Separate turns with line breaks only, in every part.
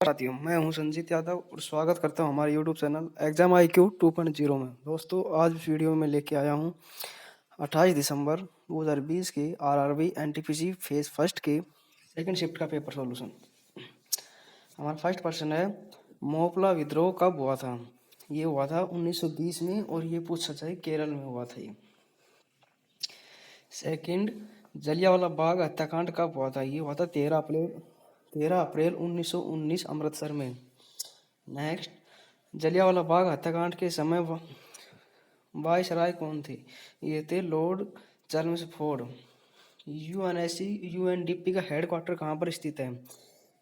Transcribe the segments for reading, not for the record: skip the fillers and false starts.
साथियों, मैं हूं संजीत यादव और स्वागत करता हूं हमारे YouTube चैनल एग्जाम IQ 2.0 में। दोस्तों, आज इस वीडियो में लेके आया हूं 28 दिसंबर 2020 के RRB NTPC फेज फर्स्ट के सेकंड शिफ्ट का पेपर सॉल्यूशन। हमारा फर्स्ट क्वेश्चन है, मोपला विद्रोह कब हुआ था? ये हुआ था 1920 में और ये पूछा जाए केरल में हुआ था ये। सेकंड, जलियांवाला बाग हत्याकांड कब हुआ था? ये हुआ था 13 अप्रैल 1919 अमृतसर में। नेक्स्ट, जलियांवाला बाग हत्याकांड के समय वायसराय कौन थे? ये थे लॉर्ड चर्मस्फोर्ड। UNDP का हेडक्वार्टर कहाँ पर स्थित है?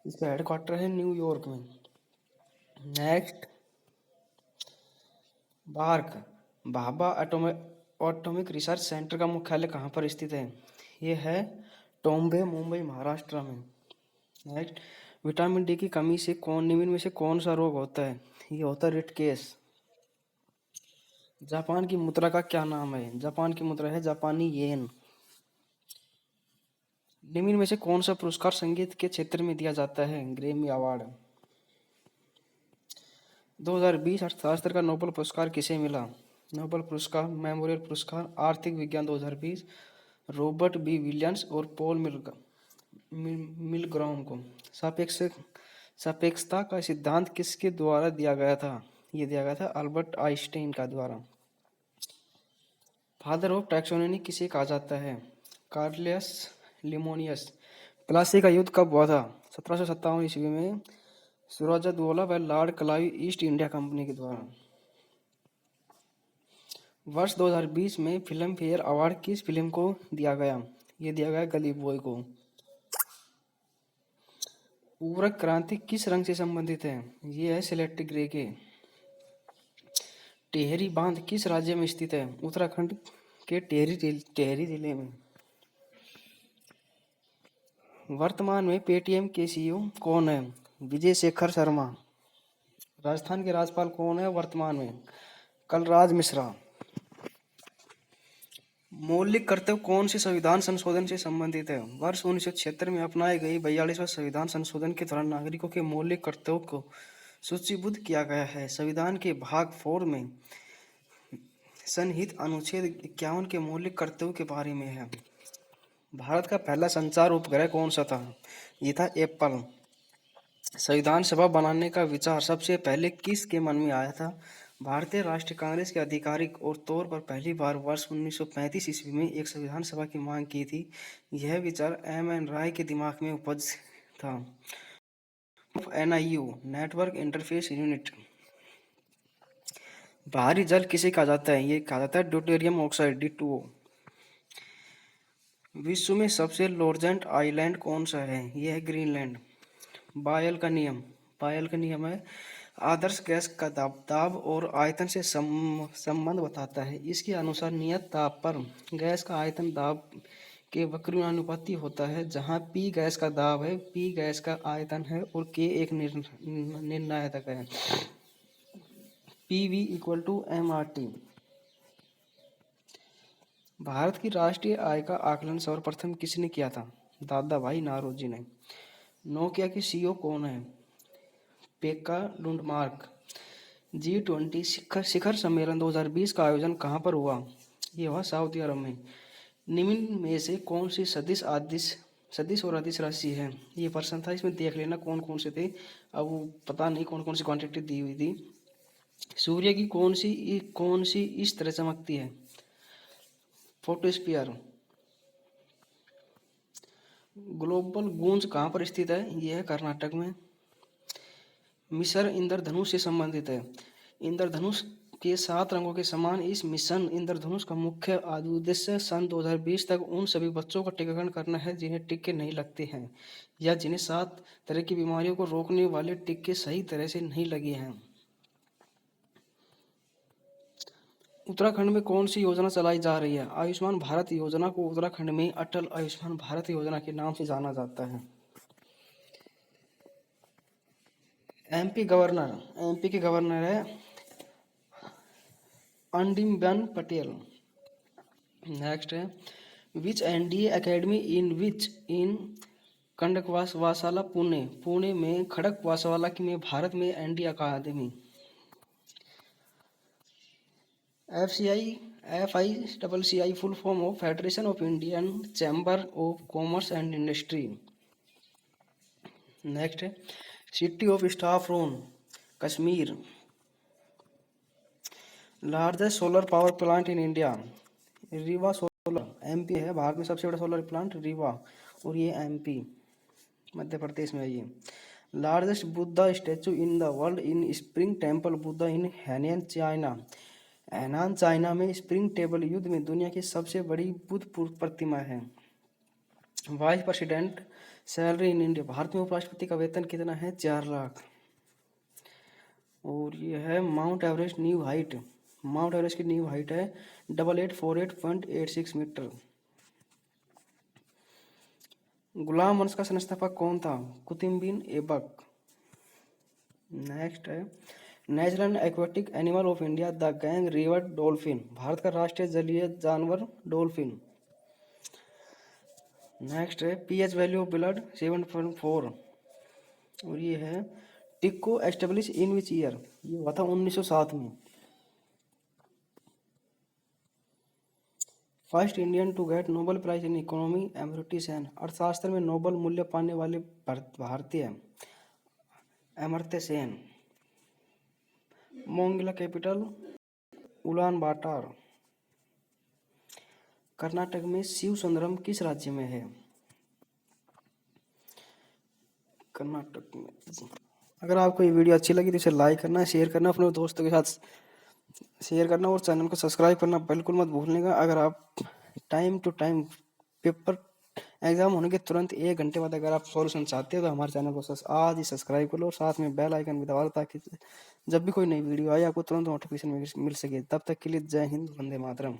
इसका हेडक्वार्टर है न्यूयॉर्क में। Next, BARC Bhabha atomic research centre का मुख्यालय कहाँ पर स्थित है? ये है टॉम्बे, मुंबई, महाराष्ट्र में। नेक्स्ट, विटामिन डी की कमी से निम्न में से कौन सा रोग होता है? ये होता है रिटकेस। जापान की मुद्रा का क्या नाम है? जापान की मुद्रा है जापानी येन। निम्न में से कौन सा पुरस्कार संगीत के क्षेत्र में दिया जाता है? Grammy award. 2020 अर्थशास्त्र का नोबेल पुरस्कार किसे मिला? नोबेल पुरस्कार, मेमोरियल पुरस्कार, आर्थिक विज्ञान 2020 रॉबर्ट बी विलियम्स और पॉल मिलग्रॉम को। सापेक्षता का सिद्धांत किसके द्वारा दिया गया था? ये दिया गया था अल्बर्ट आइंस्टाइन का द्वारा। फादर ऑफ टैक्सोनॉमी किसे कहा जाता है? कार्लियस लिमोनियस। प्लासी का युद्ध कब हुआ था? 1757 ईस्वी में सिराजुद्दौला व Lord Clive east India company के द्वारा। वर्ष 2020 में फिल्म फेयर अवार्ड किस फिल्म को दिया गया? ये दिया गया गली बॉय को। उर्वरक क्रांति किस रंग से संबंधित है? ये है सिलेक्ट ग्रे के। टिहरी बांध किस राज्य में स्थित है? उत्तराखंड के टिहरी जिले में। वर्तमान में पेटीएम के CEO कौन है? विजय शेखर शर्मा। राजस्थान के राज्यपाल कौन है वर्तमान में? कलराज मिश्रा। मौलिक कर्तव्य कौन से संविधान संशोधन से संबंधित है? वर्ष 1976 में अपनाई गई 42वां संविधान संशोधन के दौरान नागरिकों के मौलिक कर्तव्यों को सूचीबद्ध किया गया है। संविधान के भाग 4 में सन्निहित अनुच्छेद 51 के मौलिक कर्तव्यों के बारे में है। भारत का पहला संचार उपग्रह कौन सा था? ये था एप्पल। संविधान सभा बनाने का विचार सबसे पहले किस के मन में आया था? भारतीय राष्ट्रीय कांग्रेस के आधिकारिक और तौर पर पहली बार वर्ष 1935 ईस्वी में एक संविधान सभा की मांग की थी। यह विचार MN राय के दिमाग में उपज था। NIU network interface unit. बाहरी जल किसे कहा जाता है? ये कहा जाता है ड्यूटेरियम ऑक्साइड D2O। विश्व में सबसे लार्जेस्ट आइलैंड कौन सा है? यह है ग्रीनलैंड। बायल का नियम है आदर्श गैस का दाब और आयतन से संबंध बताता है। इसके अनुसार नियत ताप पर गैस का आयतन दाब के वक्रानुपाती होता है, जहाँ P गैस का दाब है, P गैस का आयतन है और K एक निर्णायक है। PV = MRT। भारत की राष्ट्रीय आय का आकलन सर्वप्रथम किसने किया था? दादा भाई नारोजी ने। नोकिया की CEO कौन है? पेक्का लुंडमार्क। G20 शिखर सम्मेलन 2020 का आयोजन कहाँ पर हुआ? ये हुआ सऊदी अरब में। निम्न में से कौन सी सदिश और अदिश राशि है? ये प्रश्न था, इसमें देख लेना कौन कौन से थे। अब वो पता नहीं कौन कौन सी क्वांटिटी दी हुई थी। सूर्य की कौन सी इस तरह चमकती है? फोटोस्फीयर। ग्लोबल गूंज कहाँ पर स्थित है? यह है कर्नाटक में। मिशन इंद्रधनुष से संबंधित है। इंद्रधनुष के 7 रंगों के समान इस मिशन इंद्रधनुष का मुख्य उद्देश्य सन 2020 तक उन सभी बच्चों का टीकाकरण करना है जिन्हें टीके नहीं लगते हैं या जिन्हें 7 तरह की बीमारियों को रोकने वाले टीके सही तरह से नहीं लगे हैं। उत्तराखंड में कौन सी योजना चलाई जा रही है? आयुष्मान भारत योजना को उत्तराखंड में अटल आयुष्मान भारत योजना के नाम से जाना जाता है। MP के गवर्नर है अंडीबेन पटेल। नेक्स्ट है which NDA academy in Khadakwasla Pune, Pune में खड़गवासला की में भारत में एनडी अकादमी। FCI full form of federation of Indian chamber of commerce and industry. Next है city of saffron, Kashmir. Largest solar power plant in India, Rewa solar, MP है। भारत में सबसे बड़ा सोलर प्लांट रीवा, और ये एमपी मध्य प्रदेश में है ये। Largest Buddha statue in the world in spring temple Buddha in Hainan China. Hainan China में स्प्रिंग टेबल युद्ध में दुनिया की सबसे बड़ी बुद्ध प्रतिमा है। Vice president salary in India, Bharat में उपराष्ट्रपति का वेतन कितना है? 4 लाख। और ये है mount Everest new height, mount Everest की न्यू हाइट है 8848.86 मीटर। गुलाम वंश का संस्थापक कौन था? कुतुब बिन ऐबक। नेक्स्ट है national aquatic animal of India, the gang river dolphin, Bharat का राष्ट्रीय जलीय जानवर डॉल्फिन। नेक्स्ट है पीएच वैल्यू ऑफ ब्लड 7.4। और ये है Tikko establish in which year, ये हुआ था 1907 में। First Indian to get Nobel prize in economy, Amartya Sen, अर्थशास्त्र में नोबेल मूल्य पाने वाले भारतीय Amartya Sen. Mongolia capital Ulan Bator. Karnataka में शिव सुंदरम किस राज्य में है? कर्नाटक में। अगर आपको ये वीडियो अच्छी लगी तो इसे लाइक करना, शेयर करना, अपने दोस्तों के साथ शेयर करना और चैनल को सब्सक्राइब करना बिल्कुल मत भूलने। अगर आप time to time paper exam होने के तुरंत 1 घंटे बाद अगर आप सॉल्यूशन चाहते हो तो हमारे चैनल को आज ही सब्सक्राइब कर लो और साथ में बेल आइकन भी दबा लो, ताकि जब भी कोई नई वीडियो आए आपको तुरंत नोटिफिकेशन मिल सके। तब तक के लिए जय हिंद, वंदे मातरम।